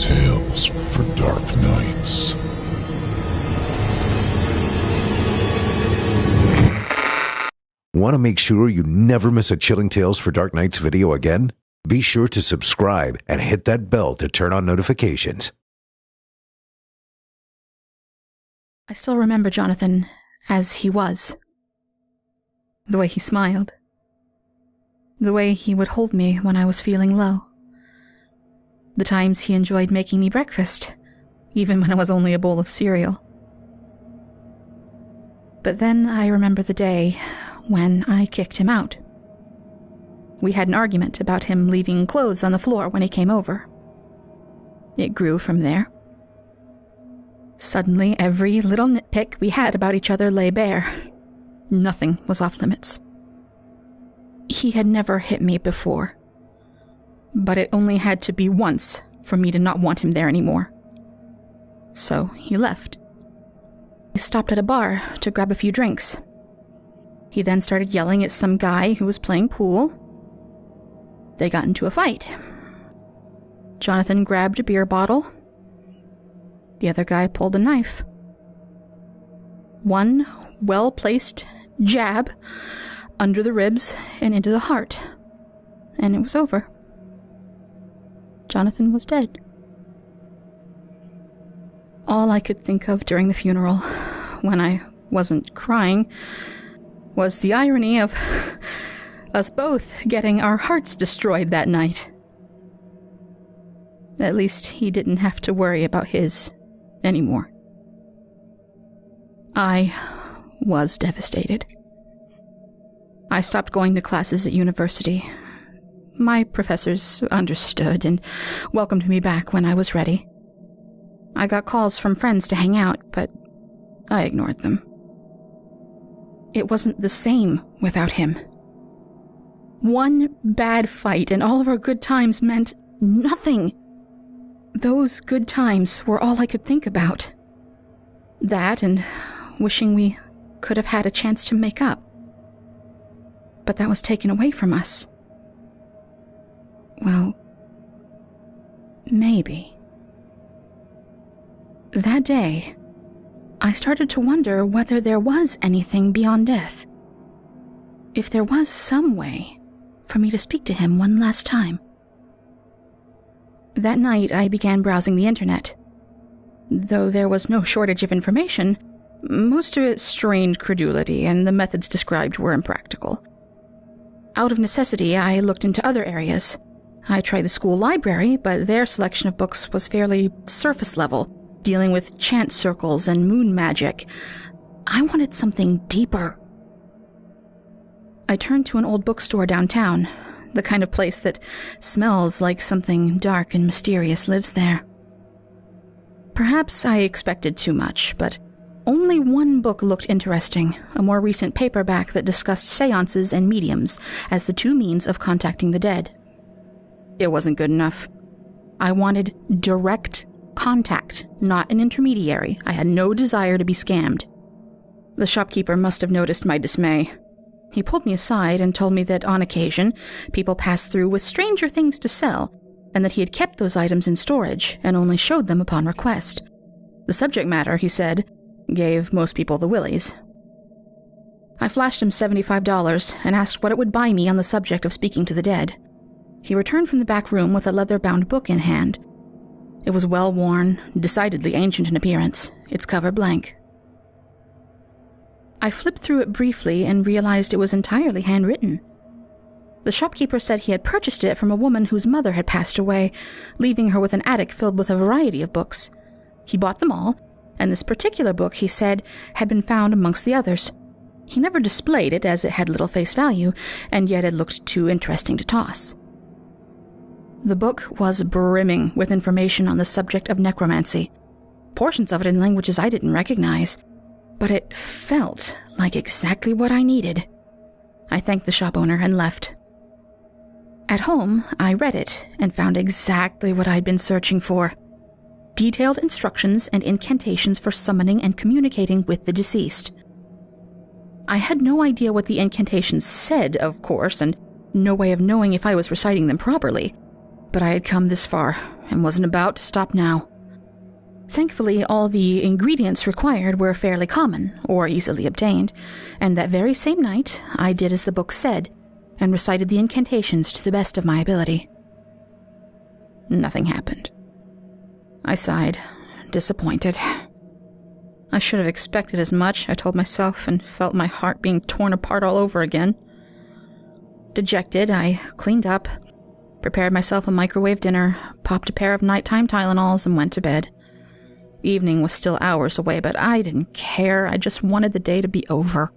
Tales for Dark Nights. Want to make sure you never miss a Chilling Tales for Dark Nights video again? Be sure to subscribe and hit that bell to turn on notifications. I still remember Jonathan as he was. The way he smiled. The way he would hold me when I was feeling low. The times he enjoyed making me breakfast, even when it was only a bowl of cereal. But then I remember the day when I kicked him out. We had an argument about him leaving clothes on the floor when he came over. It grew from there. Suddenly, every little nitpick we had about each other lay bare. Nothing was off limits. He had never hit me before, but it only had to be once for me to not want him there anymore. So he left. He stopped at a bar to grab a few drinks. He then started yelling at some guy who was playing pool. They got into a fight. Jonathan grabbed a beer bottle. The other guy pulled a knife. One well-placed jab under the ribs and into the heart. And it was over. Jonathan was dead. All I could think of during the funeral, when I wasn't crying, was the irony of us both getting our hearts destroyed that night. At least he didn't have to worry about his anymore. I was devastated. I stopped going to classes at university. My professors understood and welcomed me back when I was ready. I got calls from friends to hang out, but I ignored them. It wasn't the same without him. One bad fight and all of our good times meant nothing. Those good times were all I could think about. That and wishing we could have had a chance to make up. But that was taken away from us. Well, maybe. That day, I started to wonder whether there was anything beyond death. If there was some way for me to speak to him one last time. That night, I began browsing the internet. Though there was no shortage of information, most of it strained credulity, and the methods described were impractical. Out of necessity, I looked into other areas. I tried the school library, but their selection of books was fairly surface level, dealing with chant circles and moon magic. I wanted something deeper. I turned to an old bookstore downtown, the kind of place that smells like something dark and mysterious lives there. Perhaps I expected too much, but only one book looked interesting, a more recent paperback that discussed seances and mediums as the two means of contacting the dead. It wasn't good enough. I wanted direct contact, not an intermediary. I had no desire to be scammed. The shopkeeper must have noticed my dismay. He pulled me aside and told me that on occasion, people passed through with stranger things to sell, and that he had kept those items in storage and only showed them upon request. The subject matter, he said, gave most people the willies. I flashed him $75 and asked what it would buy me on the subject of speaking to the dead. He returned from the back room with a leather-bound book in hand. It was well-worn, decidedly ancient in appearance, its cover blank. I flipped through it briefly and realized it was entirely handwritten. The shopkeeper said he had purchased it from a woman whose mother had passed away, leaving her with an attic filled with a variety of books. He bought them all, and this particular book, he said, had been found amongst the others. He never displayed it, as it had little face value, and yet it looked too interesting to toss. The book was brimming with information on the subject of necromancy, portions of it in languages I didn't recognize, but it felt like exactly what I needed. I thanked the shop owner and left. At home, I read it and found exactly what I'd been searching for. Detailed instructions and incantations for summoning and communicating with the deceased. I had no idea what the incantations said, of course, and no way of knowing if I was reciting them properly. But I had come this far, and wasn't about to stop now. Thankfully, all the ingredients required were fairly common, or easily obtained, and that very same night, I did as the book said, and recited the incantations to the best of my ability. Nothing happened. I sighed, disappointed. I should have expected as much, I told myself, and felt my heart being torn apart all over again. Dejected, I cleaned up, prepared myself a microwave dinner, popped a pair of nighttime Tylenols, and went to bed. The evening was still hours away, but I didn't care. I just wanted the day to be over.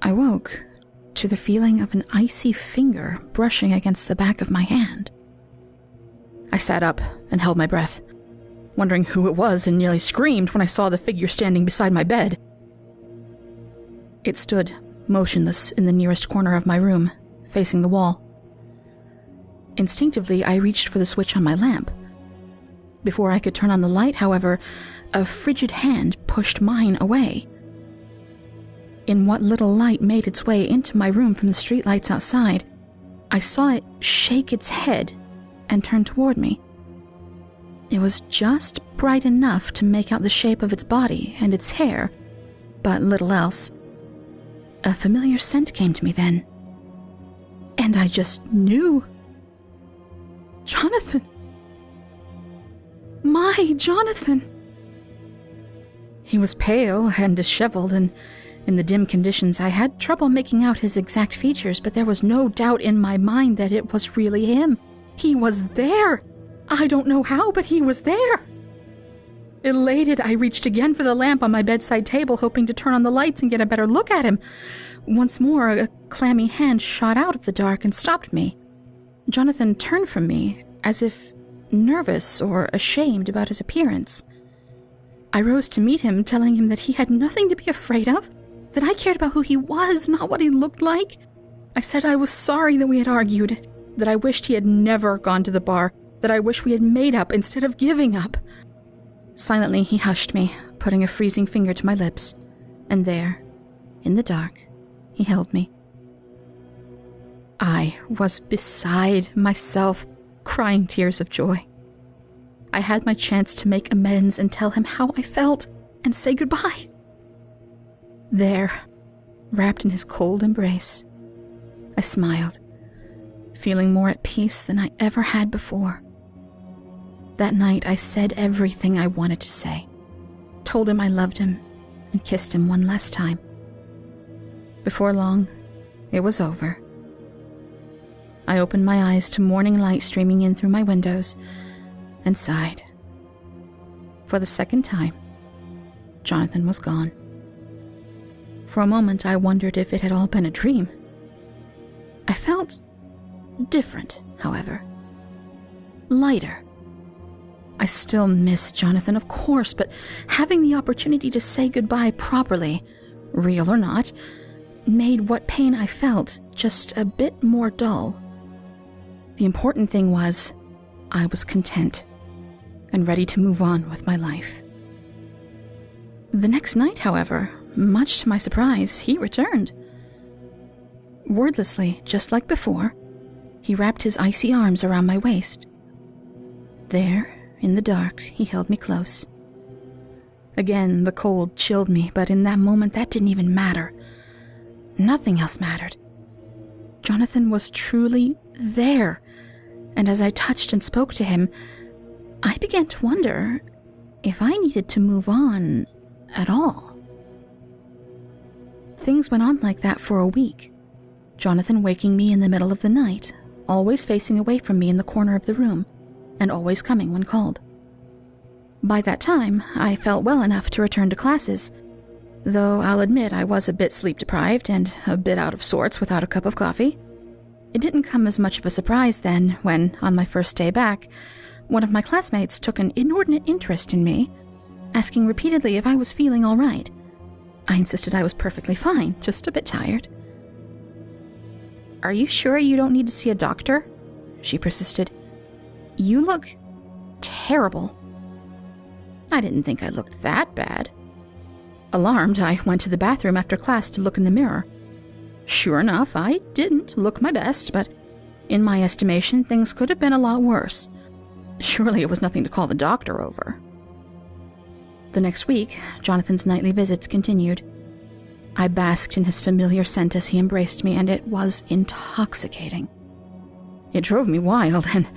I woke to the feeling of an icy finger brushing against the back of my hand. I sat up and held my breath, wondering who it was, and nearly screamed when I saw the figure standing beside my bed. It stood motionless in the nearest corner of my room, facing the wall. Instinctively, I reached for the switch on my lamp. Before I could turn on the light, however, a frigid hand pushed mine away. In what little light made its way into my room from the streetlights outside, I saw it shake its head and turn toward me. It was just bright enough to make out the shape of its body and its hair, but little else. A familiar scent came to me then, and I just knew. Jonathan! My Jonathan! He was pale and disheveled, and in the dim conditions I had trouble making out his exact features, but there was no doubt in my mind that it was really him. He was there! I don't know how, but he was there! Elated, I reached again for the lamp on my bedside table, hoping to turn on the lights and get a better look at him. Once more, a clammy hand shot out of the dark and stopped me. Jonathan turned from me, as if nervous or ashamed about his appearance. I rose to meet him, telling him that he had nothing to be afraid of, that I cared about who he was, not what he looked like. I said I was sorry that we had argued, that I wished he had never gone to the bar, that I wished we had made up instead of giving up. Silently, he hushed me, putting a freezing finger to my lips, and there, in the dark, he held me. I was beside myself, crying tears of joy. I had my chance to make amends and tell him how I felt and say goodbye. There, wrapped in his cold embrace, I smiled, feeling more at peace than I ever had before. That night I said everything I wanted to say, told him I loved him, and kissed him one last time. Before long, it was over. I opened my eyes to morning light streaming in through my windows, and sighed. For the second time, Jonathan was gone. For a moment I wondered if it had all been a dream. I felt different, however. Lighter. I still miss Jonathan, of course, but having the opportunity to say goodbye properly, real or not, made what pain I felt just a bit more dull. The important thing was, I was content and ready to move on with my life. The next night, however, much to my surprise, he returned. Wordlessly, just like before, he wrapped his icy arms around my waist. There, in the dark, he held me close. Again, the cold chilled me, but in that moment that didn't even matter. Nothing else mattered. Jonathan was truly there, and as I touched and spoke to him, I began to wonder if I needed to move on at all. Things went on like that for a week. Jonathan waking me in the middle of the night, always facing away from me in the corner of the room, and always coming when called. By that time, I felt well enough to return to classes, though I'll admit I was a bit sleep-deprived and a bit out of sorts without a cup of coffee. It didn't come as much of a surprise then when, on my first day back, one of my classmates took an inordinate interest in me, asking repeatedly if I was feeling all right. I insisted I was perfectly fine, just a bit tired. "Are you sure you don't need to see a doctor?" she persisted. "You look terrible." I didn't think I looked that bad. Alarmed, I went to the bathroom after class to look in the mirror. Sure enough, I didn't look my best, but in my estimation, things could have been a lot worse. Surely it was nothing to call the doctor over. The next week, Jonathan's nightly visits continued. I basked in his familiar scent as he embraced me, and it was intoxicating. It drove me wild, and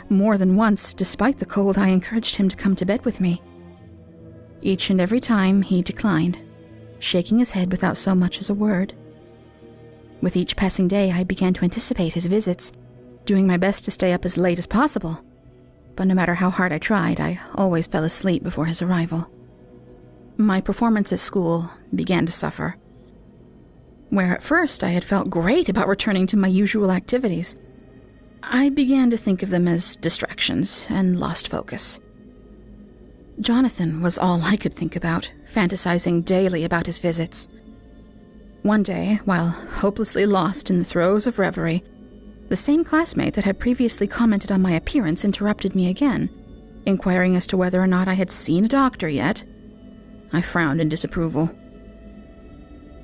more than once, despite the cold, I encouraged him to come to bed with me. Each and every time, he declined, shaking his head without so much as a word. With each passing day, I began to anticipate his visits, doing my best to stay up as late as possible. But no matter how hard I tried, I always fell asleep before his arrival. My performance at school began to suffer. Where at first I had felt great about returning to my usual activities, I began to think of them as distractions and lost focus. Jonathan was all I could think about, fantasizing daily about his visits. One day, while hopelessly lost in the throes of reverie, the same classmate that had previously commented on my appearance interrupted me again, inquiring as to whether or not I had seen a doctor yet. I frowned in disapproval.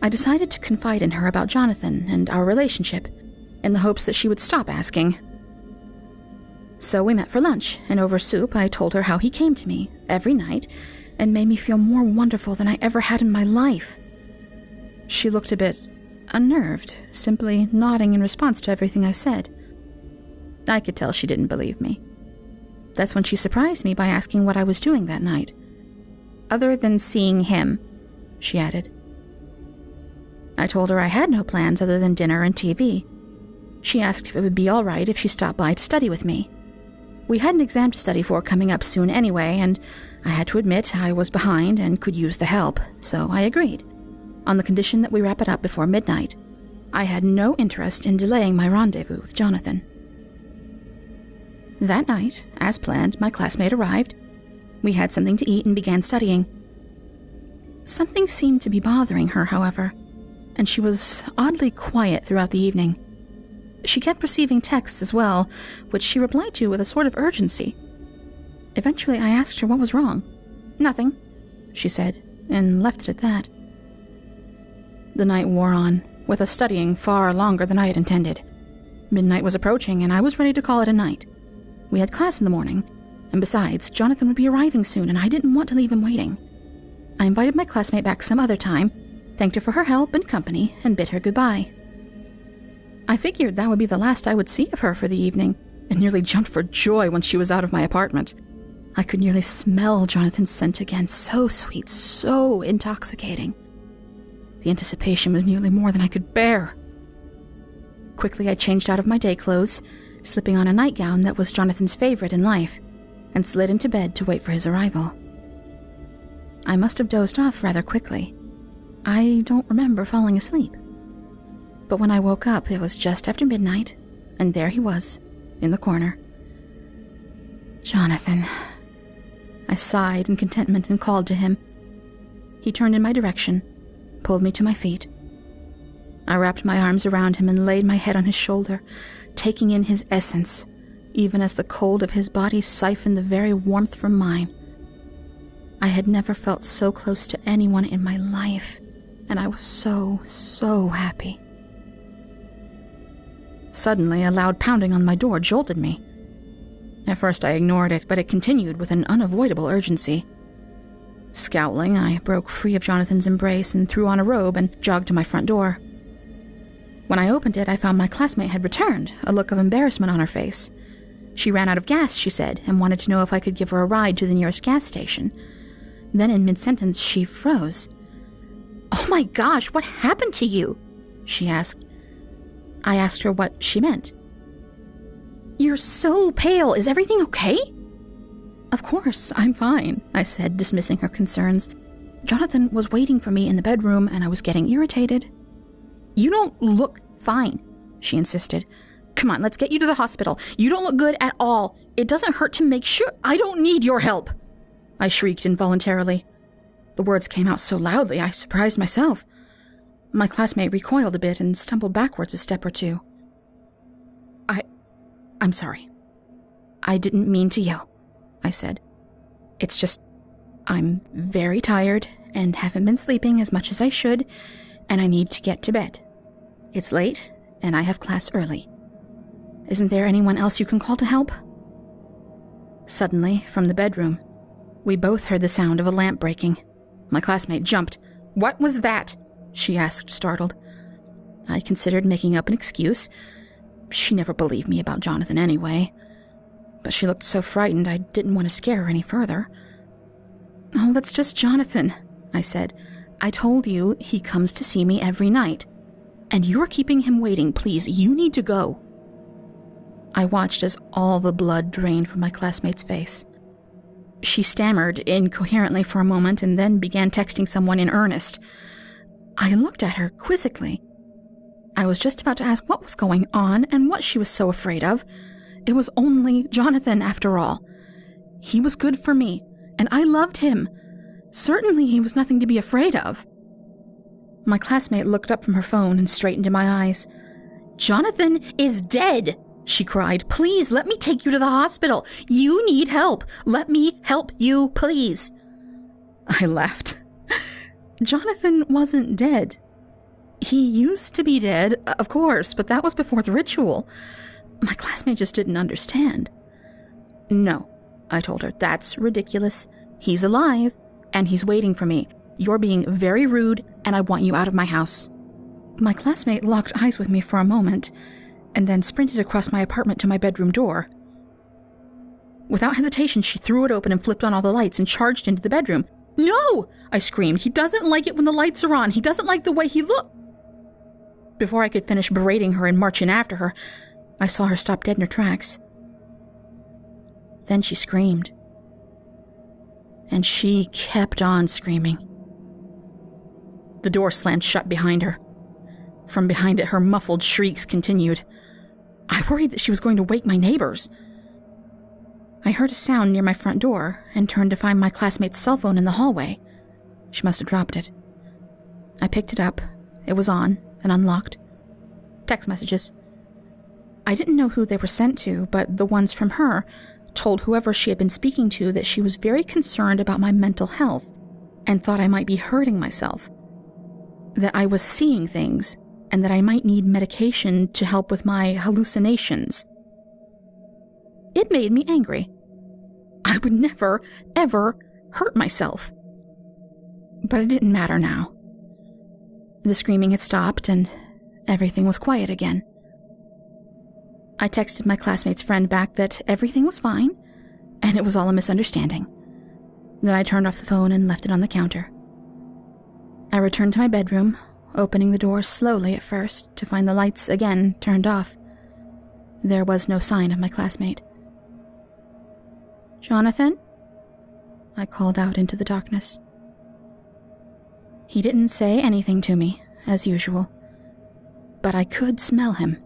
I decided to confide in her about Jonathan and our relationship, in the hopes that she would stop asking. So we met for lunch, and over soup I told her how he came to me every night and made me feel more wonderful than I ever had in my life. She looked a bit unnerved, simply nodding in response to everything I said. I could tell she didn't believe me. That's when she surprised me by asking what I was doing that night. Other than seeing him, she added. I told her I had no plans other than dinner and TV. She asked if it would be all right if she stopped by to study with me. We had an exam to study for coming up soon anyway, and I had to admit I was behind and could use the help, so I agreed, on the condition that we wrap it up before midnight. I had no interest in delaying my rendezvous with Jonathan. That night, as planned, my classmate arrived. We had something to eat and began studying. Something seemed to be bothering her, however, and she was oddly quiet throughout the evening. She kept receiving texts as well, which she replied to with a sort of urgency. Eventually, I asked her what was wrong. Nothing, she said, and left it at that. The night wore on, with us studying far longer than I had intended. Midnight was approaching, and I was ready to call it a night. We had class in the morning, and besides, Jonathan would be arriving soon, and I didn't want to leave him waiting. I invited my classmate back some other time, thanked her for her help and company, and bid her goodbye. I figured that would be the last I would see of her for the evening, and nearly jumped for joy when she was out of my apartment. I could nearly smell Jonathan's scent again, so sweet, so intoxicating. The anticipation was nearly more than I could bear. Quickly I changed out of my day clothes, slipping on a nightgown that was Jonathan's favorite in life, and slid into bed to wait for his arrival. I must have dozed off rather quickly. I don't remember falling asleep. But when I woke up, it was just after midnight, and there he was, in the corner. Jonathan. I sighed in contentment and called to him. He turned in my direction, pulled me to my feet. I wrapped my arms around him and laid my head on his shoulder, taking in his essence, even as the cold of his body siphoned the very warmth from mine. I had never felt so close to anyone in my life, and I was so happy. Suddenly, a loud pounding on my door jolted me. At first I ignored it, but it continued with an unavoidable urgency. Scowling, I broke free of Jonathan's embrace and threw on a robe and jogged to my front door. When I opened it, I found my classmate had returned, a look of embarrassment on her face. She ran out of gas, she said, and wanted to know if I could give her a ride to the nearest gas station. Then in mid-sentence, she froze. "Oh my gosh, what happened to you?" she asked. I asked her what she meant. "You're so pale. Is everything okay?" "Of course, I'm fine," I said, dismissing her concerns. Jonathan was waiting for me in the bedroom, and I was getting irritated. "You don't look fine," she insisted. "Come on, let's get you to the hospital. You don't look good at all. It doesn't hurt to make sure. I don't need your help," I shrieked involuntarily. The words came out so loudly, I surprised myself. My classmate recoiled a bit and stumbled backwards a step or two. I'm sorry. I didn't mean to yell," I said. "It's just, I'm very tired and haven't been sleeping as much as I should, and I need to get to bed. It's late, and I have class early. Isn't there anyone else you can call to help?" Suddenly, from the bedroom, we both heard the sound of a lamp breaking. My classmate jumped. "What was that?" she asked, startled. I considered making up an excuse. She never believed me about Jonathan anyway. But she looked so frightened I didn't want to scare her any further. "Oh, that's just Jonathan," I said. "I told you he comes to see me every night. And you're keeping him waiting. Please, you need to go." I watched as all the blood drained from my classmate's face. She stammered incoherently for a moment and then began texting someone in earnest. I looked at her quizzically. I was just about to ask what was going on and what she was so afraid of. It was only Jonathan, after all. He was good for me, and I loved him. Certainly he was nothing to be afraid of. My classmate looked up from her phone and straight into my eyes. "Jonathan is dead!" she cried. "Please, let me take you to the hospital. You need help. Let me help you, please." I laughed. Jonathan wasn't dead. He used to be dead, of course, but that was before the ritual. My classmate just didn't understand. "No," I told her, "that's ridiculous. He's alive, and he's waiting for me. You're being very rude, and I want you out of my house." My classmate locked eyes with me for a moment, and then sprinted across my apartment to my bedroom door. Without hesitation, she threw it open and flipped on all the lights and charged into the bedroom. "No!" I screamed. "He doesn't like it when the lights are on. He doesn't like the way he looks." Before I could finish berating her and march in after her, I saw her stop dead in her tracks. Then she screamed. And she kept on screaming. The door slammed shut behind her. From behind it, her muffled shrieks continued. I worried that she was going to wake my neighbors. I heard a sound near my front door and turned to find my classmate's cell phone in the hallway. She must have dropped it. I picked it up. It was on and unlocked. Text messages. I didn't know who they were sent to, but the ones from her told whoever she had been speaking to that she was very concerned about my mental health and thought I might be hurting myself, that I was seeing things, and that I might need medication to help with my hallucinations. It made me angry. I would never, ever hurt myself. But it didn't matter now. The screaming had stopped, and everything was quiet again. I texted my classmate's friend back that everything was fine, and it was all a misunderstanding. Then I turned off the phone and left it on the counter. I returned to my bedroom, opening the door slowly at first to find the lights again turned off. There was no sign of my classmate. "Jonathan?" I called out into the darkness. He didn't say anything to me, as usual, but I could smell him.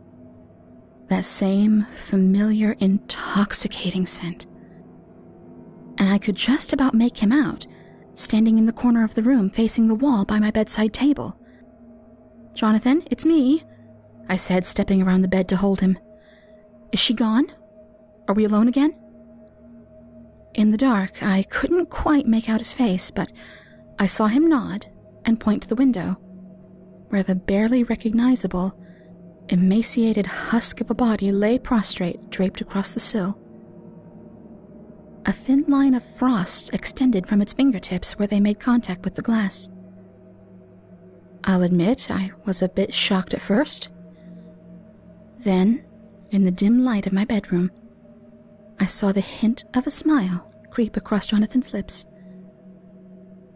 That same familiar, intoxicating scent. And I could just about make him out, standing in the corner of the room facing the wall by my bedside table. "Jonathan, it's me," I said, stepping around the bed to hold him. "Is she gone? Are we alone again?" In the dark, I couldn't quite make out his face, but I saw him nod and point to the window, where the barely recognizable, emaciated husk of a body lay prostrate, draped across the sill. A thin line of frost extended from its fingertips where they made contact with the glass. I'll admit I was a bit shocked at first. Then, in the dim light of my bedroom, I saw the hint of a smile creep across Jonathan's lips.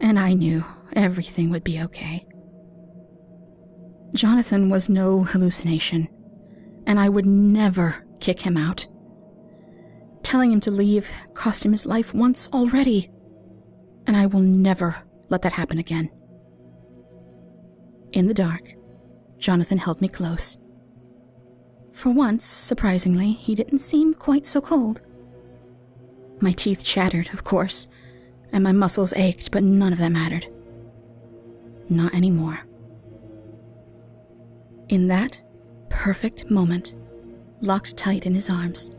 And I knew everything would be okay. Jonathan was no hallucination, and I would never kick him out. Telling him to leave cost him his life once already, and I will never let that happen again. In the dark, Jonathan held me close. For once, surprisingly, he didn't seem quite so cold. My teeth chattered, of course, and my muscles ached, but none of that mattered. Not anymore. In that perfect moment, locked tight in his arms,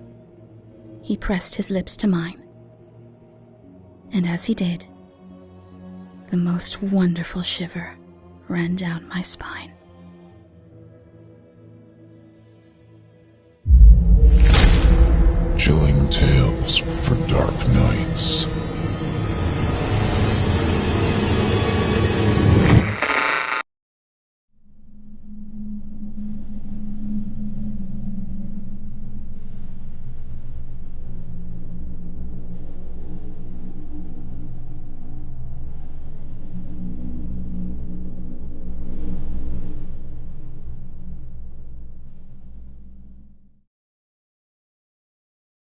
he pressed his lips to mine. And as he did, the most wonderful shiver ran down my spine. Chilling Tales for Dark Nights.